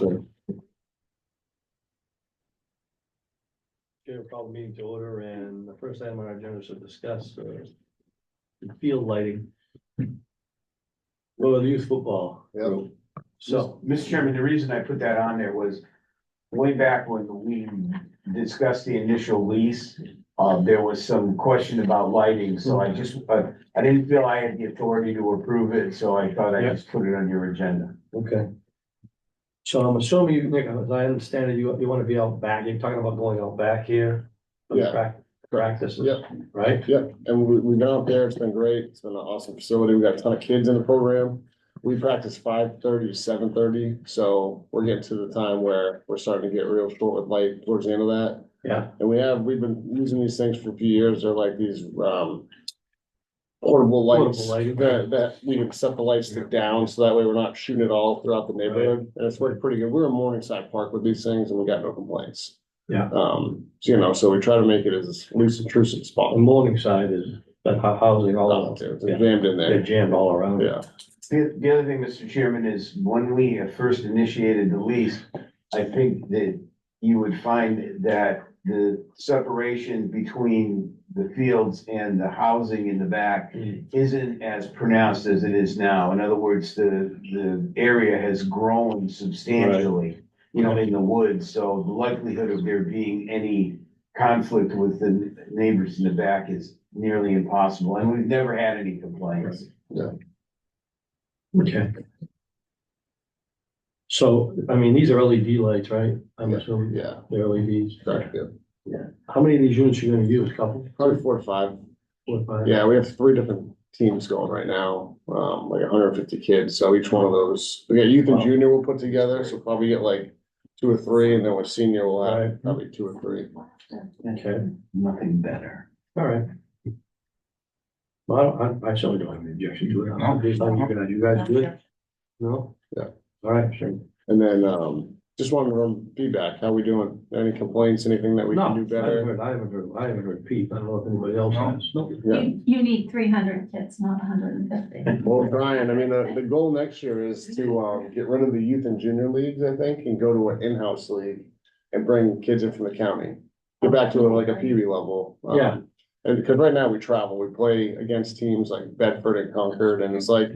So. Call the meeting to order, and the first item on our agenda is to discuss field lighting. Well, the youth football. Yep. So, Mr. Chairman, the reason I put that on there was way back when we discussed the initial lease, there was some question about lighting, so I just, I didn't feel I had the authority to approve it, so I thought I'd just put it on your agenda. okay. So I'm assuming you, Nick, as I understand it, you want to be out back, you're talking about going out back here? for the Yeah. Practice, Yep. right? Yep, and we've been out there, it's been great, it's been an awesome facility, we got a ton of kids in the program. We practice 5:30 to 7:30, so we're getting to the time where we're starting to get real short with light towards the end of that. Yeah. And we've been using these things for a few years, they're like these, portable lights lighting. that we can set the light stick down, so that way we're not shooting it all throughout the neighborhood, and it's worked pretty good. We're in Morningside Park with these things, and we got no complaints. Yeah. So we try to make it as least intrusive as The possible. morning side is that housing all Oh, of it's it. jammed in They're there, jammed all around. yeah. The other thing, Mr. Chairman, is when we first initiated the lease, I think that you would find that the separation between the fields and the housing in the back isn't as pronounced as it is now. In other words, the area has grown substantially, in the woods, so the likelihood of there being any conflict with the neighbors in the back is nearly impossible, and we've never had any complaints. Okay. So, I mean, these are LED lights, right? I'm Yeah, assuming. yeah. They're LEDs. Correct, yeah. Yeah. How many of these units are you gonna use? Couple? Probably 4 to 5. 4 or 5? Yeah, we have 3 different teams going right now, like 150 kids, so each one of those, we got youth and Wow. junior we'll put together, so probably get like 2 or 3, and then with senior we'll have Right. probably 2 or 3. Okay, Nothing better. all right. Well, I certainly don't have any objection to it. You guys good? No? Yeah. All right, sure. And then, just wanted to run feedback, how we doing? Any complaints, anything that we No, can do better? I haven't heard Pete. I don't know if anybody else has. No. Yeah, You need 300 kids, not 150. well, Brian, I mean, the goal next year is to, get rid of the youth and junior leagues, I think, and go to an in-house league and bring kids in from the county. Get back to like a Pee Wee level. Yeah. And because right now we travel, we play against teams like Bedford and Concord, and it's like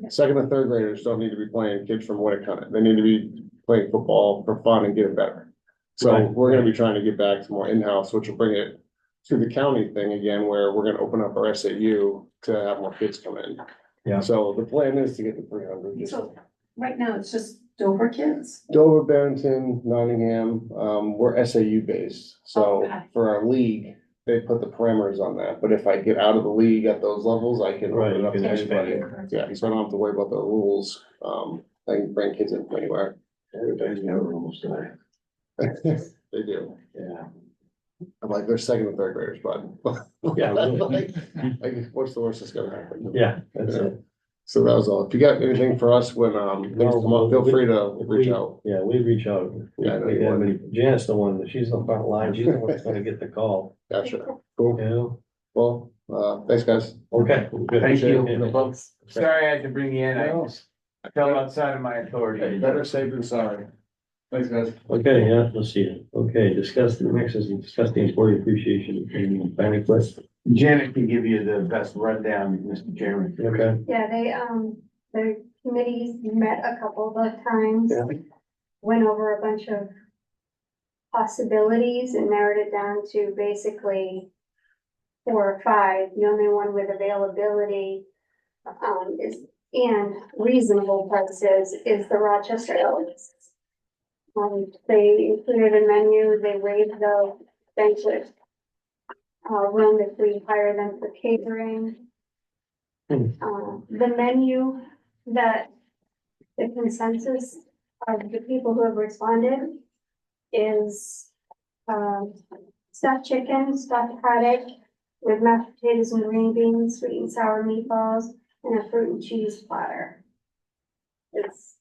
second and third graders don't need to be playing kids from Winnicott. They need to be playing football for fun and getting better. So Right. we're gonna be trying to get back to more in-house, which will bring it to the county thing again, where we're gonna open up our SAU to have more kids come in. Yeah. So the plan is to get to 300. So right now, it's just Dover kids? Dover, Barrington, Nottingham, we're SAU based, so Okay. for our league, they put the parameters on that, but if I get out of the league at those levels, I can Right, open it up you to can anybody. expand Yeah, so I don't have to worry about the rules, I can bring kids in from anywhere. Everybody's never almost there. They do, Yeah. I'm like, they're second and third graders, but. Yeah, really. Like, what's the worst that's gonna happen? Yeah, that's it. So that was all, if you got anything for us when, things come up, feel free to reach out. Yeah, we reach out. Yeah, I know you would. Janet's the one, she's on the front line, she's the one that's gonna get the call, Gotcha, cool, you know? well, thanks, guys. Okay. good. Thank you. Yeah. No problem. Sorry I had to bring you in, I fell outside of my authority. Better safe than sorry. Thanks, guys. Okay, yeah, let's see it. Okay, discuss the employee appreciation and planning quest. Janet can give you the best rundown, Mr. Chairman. Okay. Yeah, the committees met a couple of times. Yeah. Went over a bunch of possibilities and narrowed it down to basically 4 or 5. The only one with availability, and reasonable prices is the Rochester Elks. They included a menu, they waived the banquet room if we hire them for catering. The menu that the consensus of the people who have responded is, stuffed chicken, stuffed haddock with mashed potatoes and green beans, sweet and sour meatballs, and a fruit and cheese platter. It's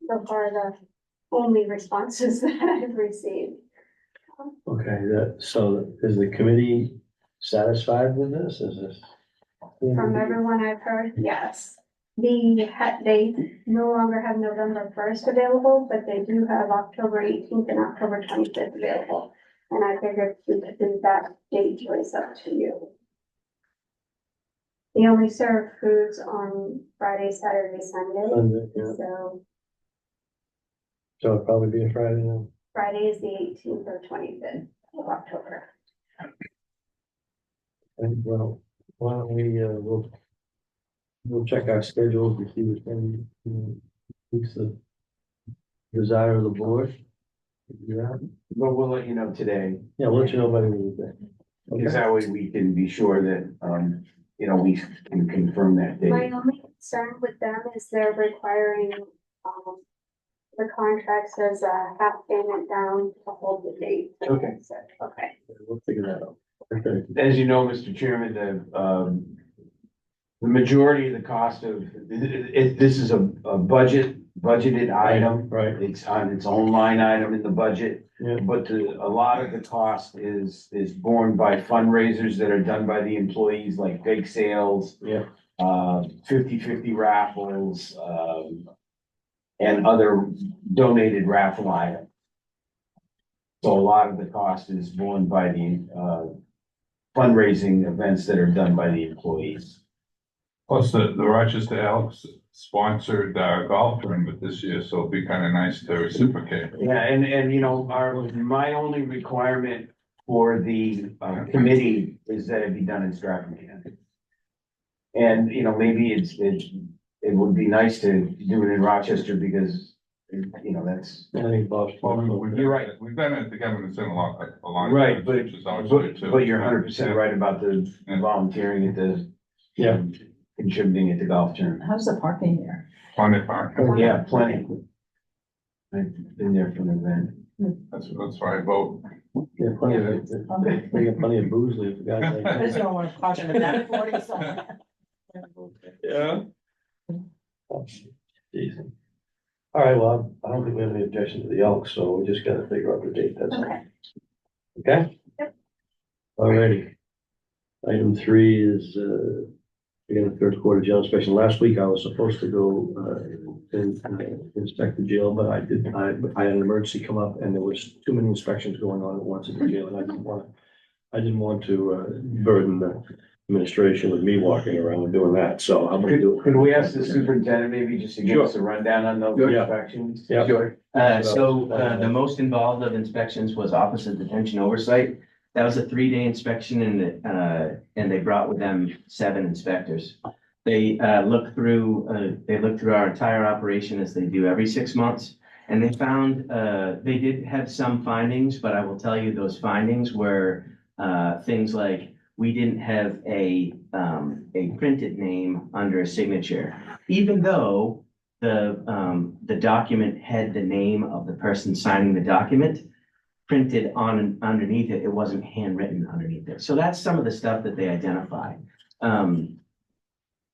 so far the only responses that I've received. Okay, so is the committee satisfied with this? Is this? From everyone I've heard, yes. They no longer have November first available, but they do have October eighteenth and October twenty-fifth available. And I figured we could do that date choice up to you. They only serve foods on Friday, Saturday, Sunday, Sunday, yeah, so so it'll probably be a Friday now. Friday is the eighteenth or twenty-fifth of October. And well, why don't we, we'll check our schedules to see which one, suits the desire of the board. Yeah, But we'll let you know today, yeah, we'll let you know by the end of the day. because that way we can be sure that, we can confirm that My date. only concern with them is they're requiring, the contract says a half payment down to hold the date. Okay. So, okay. We'll figure that out. Okay. As you know, Mr. Chairman, the majority of the cost of, this is a budgeted item. Right, It's on its own line item in the budget. yeah, But a lot of the cost is borne by fundraisers that are done by the employees, like bake sales, yeah, 50/50 raffles, and other donated raffle items. So a lot of the cost is borne by the, fundraising events that are done by the employees. Plus, the Rochester Elks sponsored our golf tournament this year, so it'd be kind of nice to reciprocate. Yeah, my only requirement for the, committee is that it be done in Strafford County. And, maybe it would be nice to do it in Rochester because, that's. I think Bob's. You're right. We've done it together, it's in a lot. Right, of but, times, which is always good too. but you're 100% right about the Yeah. volunteering at the. Yeah. Contributing at the golf tournament. How's the parking there? Plenty of park. Yeah, plenty. I've been there for an event. That's why I vote. Yeah, plenty of, we got plenty of booze, leave, for God's sake. I just don't want to park in the back forty somewhere. Yeah. Oh, decent. All right, well, I don't think we have any objection to the Elks, so we just gotta figure out the date, that's all. Okay. Okay? Yep. Alrighty. Item 3 is, again, the third quarter jail inspection. Last week I was supposed to go, and inspect the jail, but I had an emergency come up and there was too many inspections going on at once in the jail and I didn't want to burden the administration with me walking around doing that, so I'm gonna do it. Could we ask the superintendent maybe just to give us a rundown on those Yeah. inspections? Yeah. Sure. The most involved of inspections was Office of Detention Oversight. That was a 3-day inspection and they brought with them 7 inspectors. They looked through our entire operation as they do every 6 months. And they found, they did have some findings, but I will tell you those findings were things like we didn't have a printed name under a signature, even though the document had the name of the person signing the document printed on underneath it. It wasn't handwritten underneath it. So that's some of the stuff that they identified.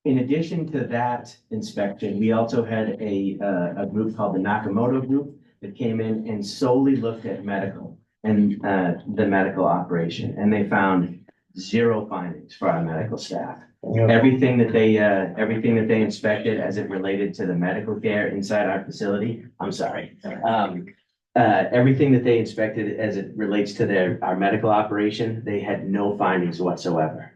In addition to that inspection, we also had a group called the Nakamoto Group that came in and solely looked at medical and the medical operation, and they found 0 findings for our medical staff. Everything that they inspected as it related to the medical care inside our facility, everything that they inspected as it relates to our medical operation, they had no findings whatsoever.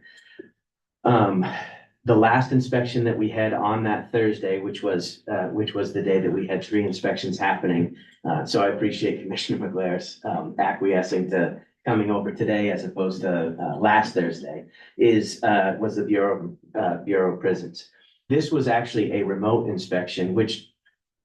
The last inspection that we had on that Thursday, which was the day that we had 3 inspections happening. So I appreciate Commissioner McGlair's acquiescing to coming over today as opposed to last Thursday, was the Bureau of Prisons. This was actually a remote inspection, which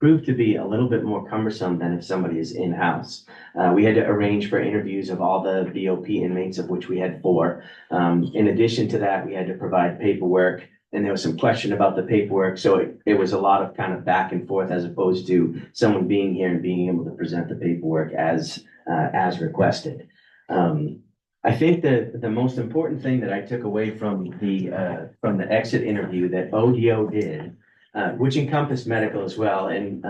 proved to be a little bit more cumbersome than if somebody is in-house. We had to arrange for interviews of all the BOP inmates, of which we had 4. In addition to that, we had to provide paperwork, and there was some question about the paperwork. So it was a lot of kind of back and forth as opposed to someone being here and being able to present the paperwork as requested. I think that the most important thing that I took away from the exit interview that ODO did, which encompassed medical as well, and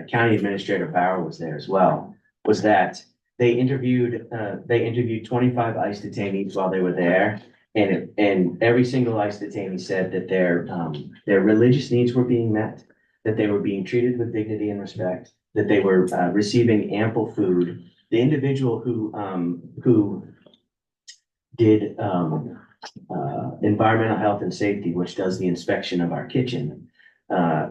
County Administrator Bauer was there as well, was that they interviewed 25 ICE detainees while they were there, and every single ICE detainee said that their religious needs were being met, that they were being treated with dignity and respect, that they were receiving ample food. The individual who did environmental health and safety, which does the inspection of our kitchen,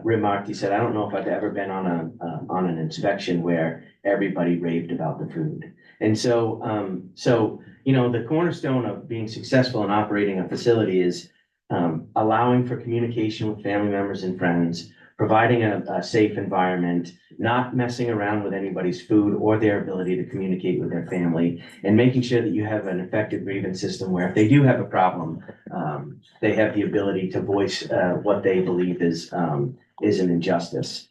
remarked, he said, I don't know if I've ever been on an inspection where everybody raved about the food. And so, you know, the cornerstone of being successful in operating a facility is allowing for communication with family members and friends, providing a safe environment, not messing around with anybody's food or their ability to communicate with their family, and making sure that you have an effective grievance system where if they do have a problem, they have the ability to voice what they believe is an injustice.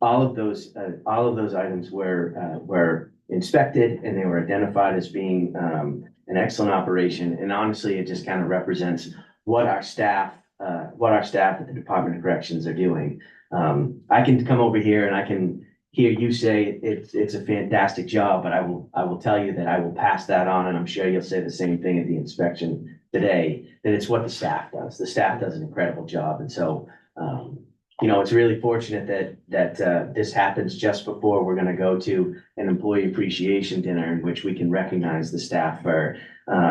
All of those items were inspected, and they were identified as being an excellent operation. And honestly, it just kind of represents what our staff at the Department of Corrections are doing. I can come over here and I can hear you say it's a fantastic job, but I will tell you that I will pass that on, and I'm sure you'll say the same thing at the inspection today, that it's what the staff does. The staff does an incredible job. And so, you know, it's really fortunate that this happens just before we're gonna go to an employee appreciation dinner in which we can recognize the staff for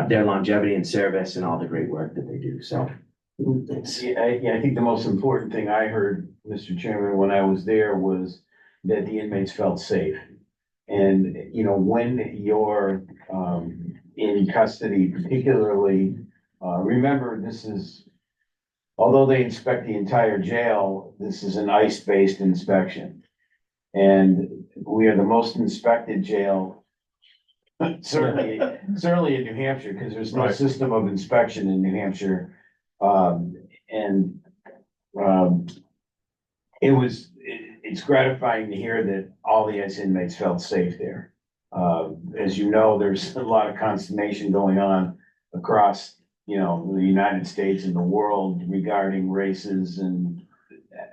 their longevity and service and all the great work that they do. So it's, I think the most important thing I heard, Mr. Chairman, when I was there was that the inmates felt safe. And, you know, when you're, in custody, particularly, remember, this is, although they inspect the entire jail, this is an ICE-based inspection. And we are the most inspected jail, certainly in New Hampshire, because there's no Right. system of inspection in New Hampshire. It's gratifying to hear that all the ICE inmates felt safe there. As you know, there's a lot of consternation going on across, you know, the United States and the world regarding races and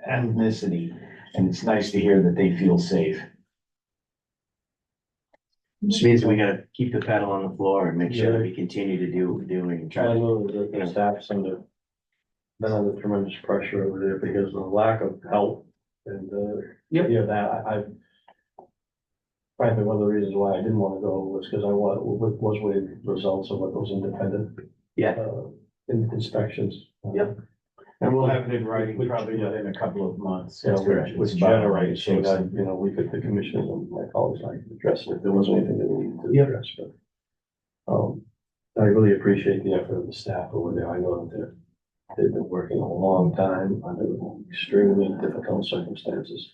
ethnicity. And it's nice to hear that they feel safe. which means we gotta keep the pedal on the floor and make sure that we continue to do what we're doing and try I to. know that the staff seem to been under tremendous pressure over there because of the lack of help and, Yep. yeah, that I frankly, one of the reasons why I didn't want to go was because I was waiting for results of what those independent Yeah. inspections. Yep. And we'll have it in writing Which- probably within a couple of months. Yeah, correct. which generates, so that, you know, we could, the commission and my colleagues, I could address it if there was anything that we needed to address, but. I really appreciate the effort of the staff over there. I know that they've been working a long time under extremely difficult circumstances.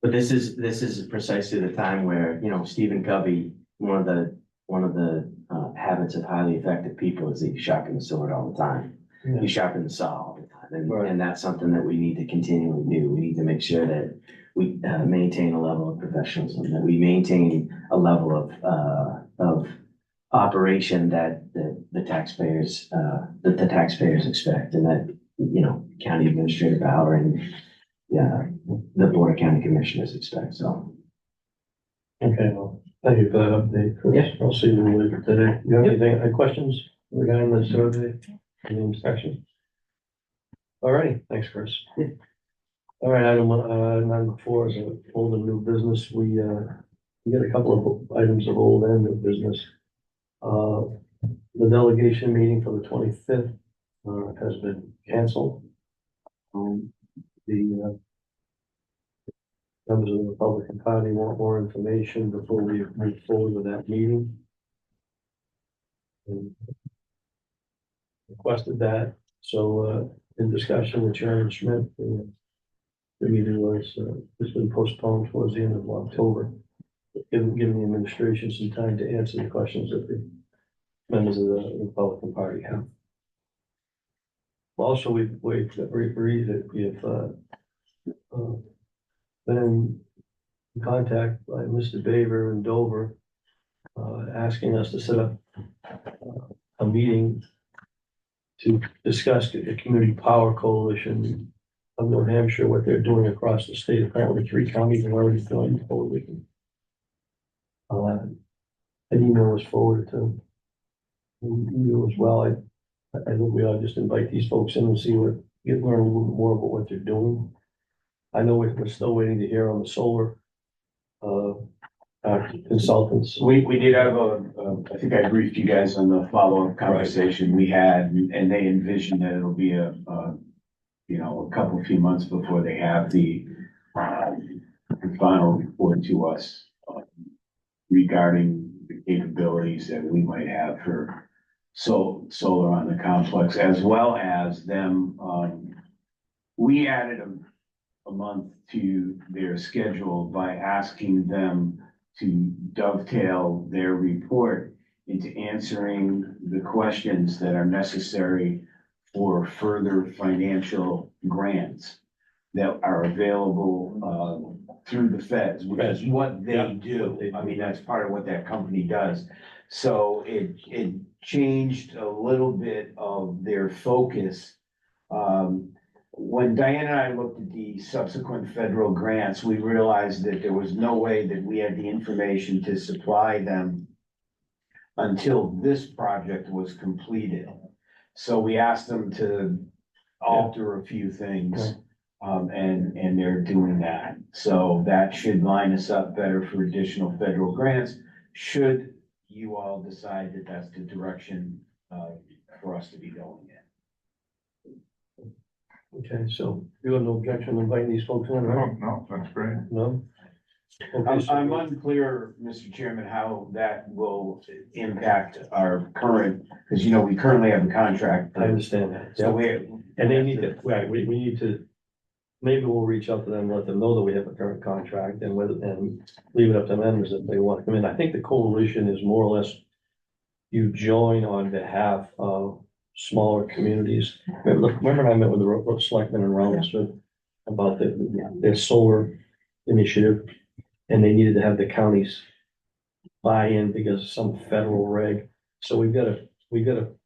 But this is precisely the time where, you know, Stephen Covey, one of the habits of highly effective people is that you sharpen the sword all the time. Yeah. You sharpen the saw all the time, Right. and that's something that we need to continually do. We need to make sure that we maintain a level of professionalism, that we maintain a level of operation that the taxpayers expect, and that, you know, county administrative power and the board of county commissioners expect. So Okay, well, thank you for that update, Chris. Yeah. I'll see you later today. You have Yep. anything, any questions regarding the survey and the inspection? All righty, thanks, Chris. Yeah. All right, number 4 is old and new business. We got a couple of items of old and new business. The delegation meeting for the 25th has been canceled. The members of the Republican Party want more information before we move forward with that meeting. And requested that, so in discussion with Chairman Schmidt, the meeting was, it's been postponed towards the end of October. Giving the administration some time to answer the questions that the members of the Republican Party have. Also, we've agreed that we have been in contact by Mr. Baver in Dover, asking us to set up a meeting to discuss the Community Power Coalition of New Hampshire, what they're doing across the state. Apparently, 3 counties have already joined the coalition. An email was forwarded to you as well. I think we ought to just invite these folks in and see learn a little bit more about what they're doing. I know we're still waiting to hear on the solar, consultants. We did have I think I briefed you guys on the follow-up conversation we had, and they envision that it'll be a few months before they have the final report to us regarding the capabilities that we might have for solar on the complex, as well as them, we added a month to their schedule by asking them to dovetail their report into answering the questions that are necessary for further financial grants that are available through the feds, which is what they do. I mean, that's part of what that company does. So it changed a little bit of their focus. When Diane and I looked at the subsequent federal grants, we realized that there was no way that we had the information to supply them until this project was completed. So we asked them to alter a few things, and they're doing that. So that should line us up better for additional federal grants, should you all decide that that's the direction, for us to be going in. Okay, so you have no objection to inviting these folks in, right? No, that's great. No? Okay, so I'm unclear, Mr. Chairman, how that will impact our current, because we currently have a contract. I understand that. So And they need to, right, we need to, maybe we'll reach out to them, let them know that we have a current contract and leave it up to members if they want to come in. I think the coalition is more or less you join on behalf of smaller communities. Remember I met with the selectmen in Rollinsford about their solar initiative, and they needed to have the counties buy in because of some federal reg. So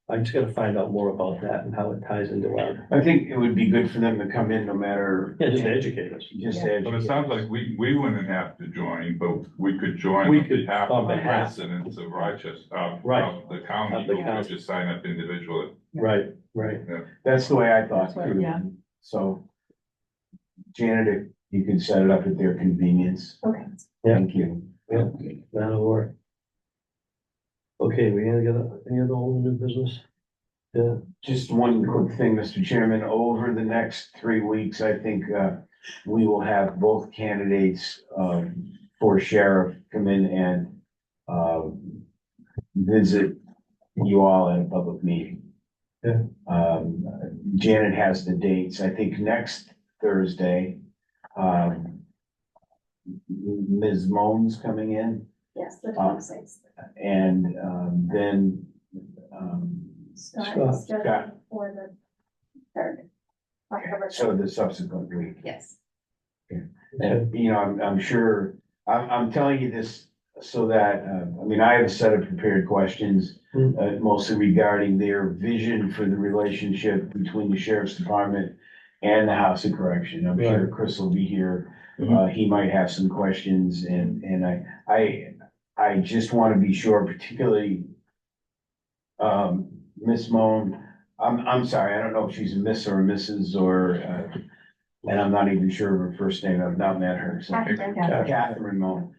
I just gotta find out more about that and how it ties into our, I think it would be good for them to come in no matter. just to educate us. Just to But it educate sounds us. like we wouldn't have to join, but we could join We on could, behalf on of the behalf. residents of Rochester, Right. of the county, Of the who county. would just sign up individually. Right. That's the way I thought That's too. yeah. So Janet, if you could set it up at their convenience. Okay. Yeah. Thank you. Yeah. That'll work. Okay, we gonna get any other old new business? Yeah, Just one quick thing, Mr. Chairman, over the next 3 weeks, I think, we will have both candidates, for sheriff come in and, visit you all at a public meeting. Yeah. Janet has the dates, I think next Thursday, Ms. Moan's coming in, Yes, the 26th. and, then, Scott. Scott. For the third. October so the subsequent week. Yes. And, I'm sure, I'm telling you this so that, I have a set of prepared questions, mostly regarding their vision for the relationship between the sheriff's department and the House of Correction. I'm sure Chris will be here. He might have some questions, and I just want to be sure, particularly, Miss Moan, I'm sorry, I don't know if she's a Miss or a Mrs. or, and I'm not even sure of her first name. I've not met her. So Catherine Moan.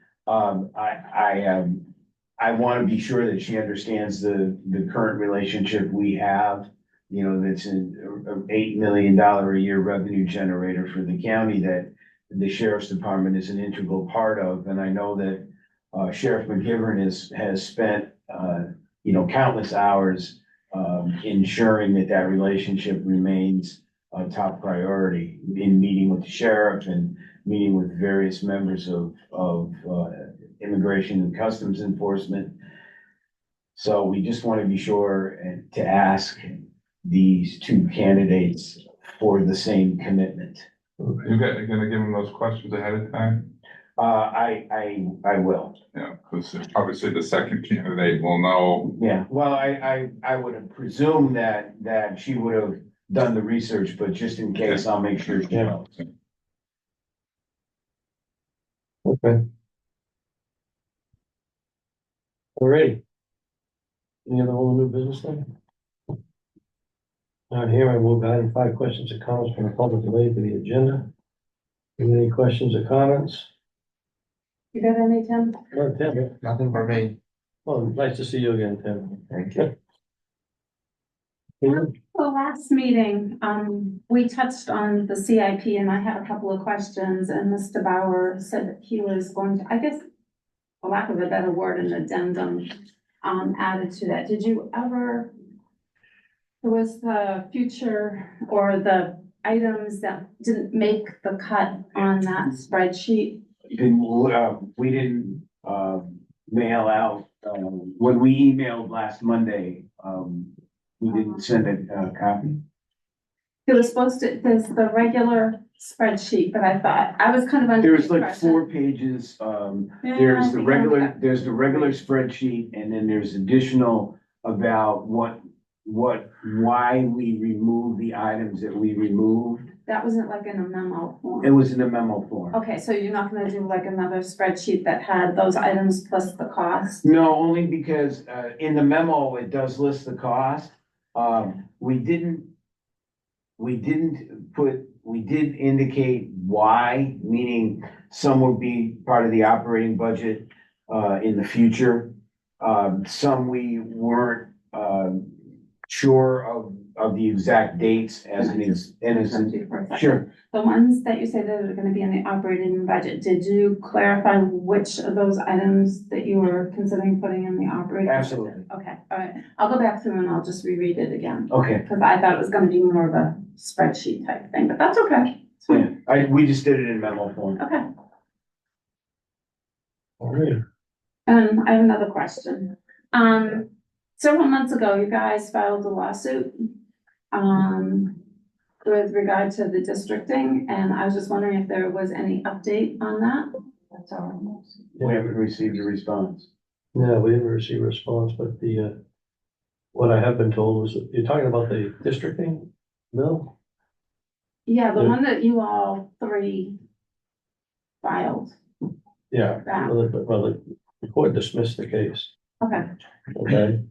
I want to be sure that she understands the current relationship we have. That's an $8 million a year revenue generator for the county that the sheriff's department is an integral part of. And I know that Sheriff McGivern has spent countless hours ensuring that relationship remains a top priority in meeting with the sheriff and meeting with various members of immigration and customs enforcement. So we just want to be sure to ask these two candidates for the same commitment. You're gonna give them those questions ahead of time? I will. Yeah, because obviously the second candidate will know. Yeah, well, I would have presumed that she would have done the research, but just in case, I'll make sure she knows. Okay. All right. Any other old new business thing? Not here, I move item 5, questions or comments from the public related to the agenda. Any questions or comments? You got any, Tim? No, Tim, Nothing for me. well, nice to see you again, Tim. Thank you. The last meeting, we touched on the CIP and I had a couple of questions and Mr. Bauer said that he was going to, I guess, for lack of a better word, an addendum, added to that. Did you ever, there was the future or the items that didn't make the cut on that spreadsheet? We didn't, mail out, when we emailed last Monday, we didn't send a copy. It was supposed to, there's the regular spreadsheet, but I thought, I was kind of under There the was like impression- 4 pages, Yeah, I there's the think I regular, got- there's the regular spreadsheet, and then there's additional about why we removed the items that we removed. That wasn't like in a memo form. It was in the memo form. Okay, so you're not gonna do like another spreadsheet that had those items plus the cost? No, only because, in the memo, it does list the cost. We did indicate why, meaning some would be part of the operating budget, in the future. Some we weren't, sure of the exact dates as an Interrupt you for a second. sure. The ones that you say that are gonna be in the operating budget, did you clarify which of those items that you were considering putting in the operating? budget? Absolutely. Okay, all right, I'll go back through and I'll just reread it again, Okay, because I thought it was gonna be more of a spreadsheet type thing, but that's okay. It's yeah, fine. we just did it in memo form. Okay, All right. I have another question. Several months ago, you guys filed a lawsuit, with regard to the districting, and I was just wondering if there was any update on that? That's all. We haven't received a response. No, we didn't receive a response, but what I have been told was, that you're talking about the districting bill? Yeah, the Yeah. one that you all 3 filed. Yeah, Yeah. well, the court dismissed the case, Okay, okay?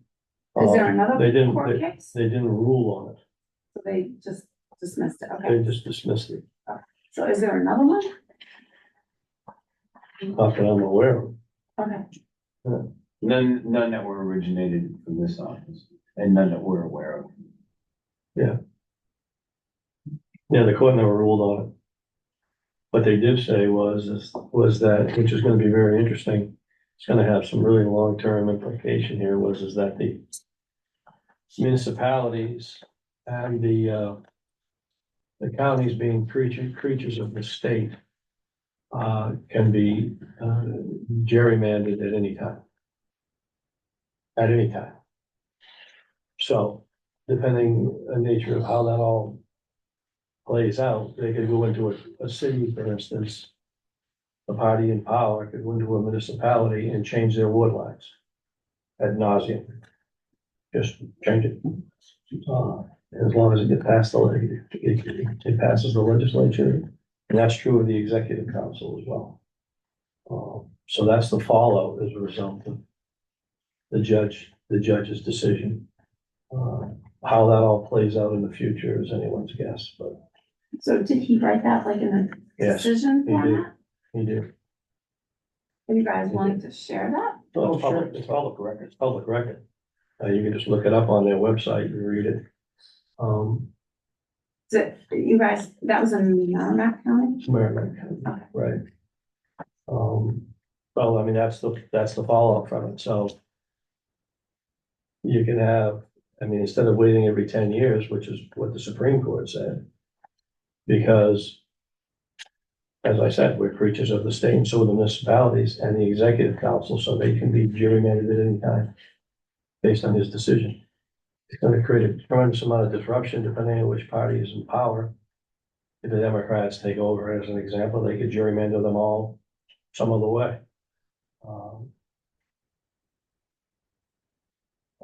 is there They another didn't, court case? they didn't rule on it, So they just dismissed it, they okay. just dismissed it, So is there another one? not that I'm aware of. Okay, None that were originated from this office, and none that we're aware of. Yeah, the court never ruled on it. What they did say was that, which is gonna be very interesting, it's gonna have some really long-term implication here, is that the municipalities and the counties being creatures of the state can be gerrymandered at any time. At any time. So, depending on the nature of how that all plays out, they could go into a city, for instance. A party in power could go into a municipality and change their ward lines ad nauseam. Just change it. As long as it gets past it passes the legislature, and that's true of the executive council as well. So that's the fallout as a result of the judge's decision. How that all plays out in the future is anyone's guess, but so did he write that like in a yes, decision he did. format? he did. Are you guys willing to share that? So it's public record, it's public record. You can just look it up on their website and read it. Is it, you guys, that was in Merrimack County? Merrimack, right. Well, I mean, that's the fallout from it, so. You can have, I mean, instead of waiting every 10 years, which is what the Supreme Court said. Because. As I said, we're creatures of the state, and so are the municipalities and the executive council, so they can be gerrymandered at any time. Based on his decision. It's gonna create a tremendous amount of disruption depending on which party is in power. If the Democrats take over, as an example, they could gerrymander them all some other way. I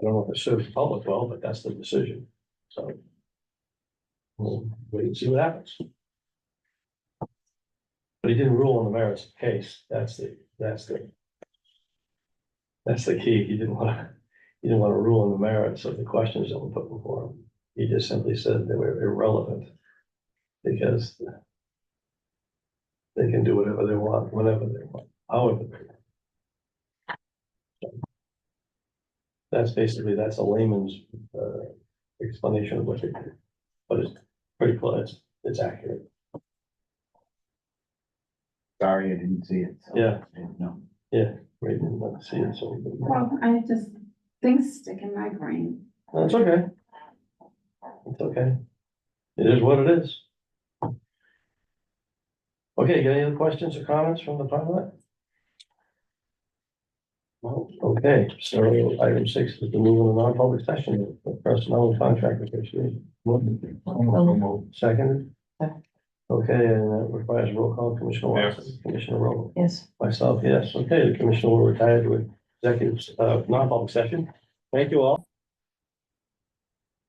don't know if it serves the public well, but that's the decision, so. We'll wait and see what happens. But he didn't rule on the merits of the case, that's the key, he didn't he didn't want to rule on the merits of the questions that were put before him. He just simply said they were irrelevant because they can do whatever they want, whenever they want, however they want. That's a layman's, explanation of what they do, but it's pretty close, it's accurate. Sorry, I didn't see it. so Yeah. I didn't know. Right, didn't want to see it, so. Well, I just, things stick in my brain. That's okay. It's okay. It is what it is. Okay, got any other questions or comments from the public? No, okay, so item 6 is the move in a non-public session, for personnel and contract negotiation. Second? Okay, and that requires roll call, Commissioner Watson, Yes. Commissioner Roll, Yes. myself, yes, okay, the commissioner will retire to executive, non-public session. Thank you all.